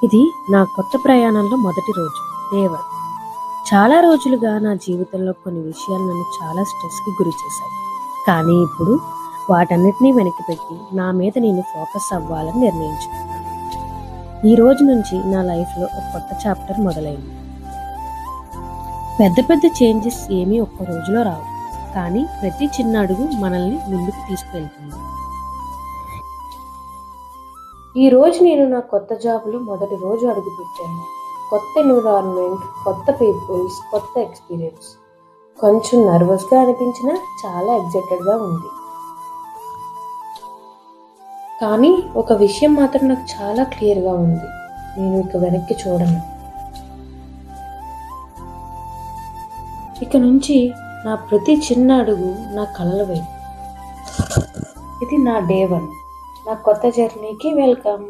ఇది నా కొత్త ప్రయాణంలో మొదటి రోజు. దేవర్. చాలా రోజులుగా నా జీవితంలో కొన్ని విషయాలు నన్ను చాలా స్ట్రెస్‌కి గురిచేశాయి. కానీ ఇప్పుడు వాటన్నిటిని వెనక్కిపెట్టి నా మీద నేను ఫోకస్ అవ్వాలని నిర్ణయించుకున్నాను. ఈ రోజు నుంచి నా లైఫ్‌లో ఒక కొత్త చాప్టర్ మొదలైంది. పెద్ద పెద్ద చేంజెస్ ఏమీ ఒక్క రోజులో రావు. కానీ ప్రతి చిన్న అడుగు మనల్ని ముందుకు తీసుకువెళ్తుంది. ఈ రోజు నేను నా కొత్త జాబ్‌లో మొదటి రోజు అడుగుపెట్టాను. కొత్త ఎన్విరాన్మెంట్, కొత్త పీపుల్స్, కొత్త ఎక్స్‌పీరియన్స్. కొంచెం నర్వస్‌గా అనిపించినా చాలా ఎక్సైటెడ్‌గా ఉంది. కానీ ఒక విషయం మాత్రం నాకు చాలా క్లియర్‌గా ఉంది. నేను ఇక వెనక్కి చూడను. ఇక నుంచి నా ప్రతి చిన్న అడుగు నా కలల వైపు. ఇది నా డే 1. నా కొత్త జర్నీకి వెల్కమ్.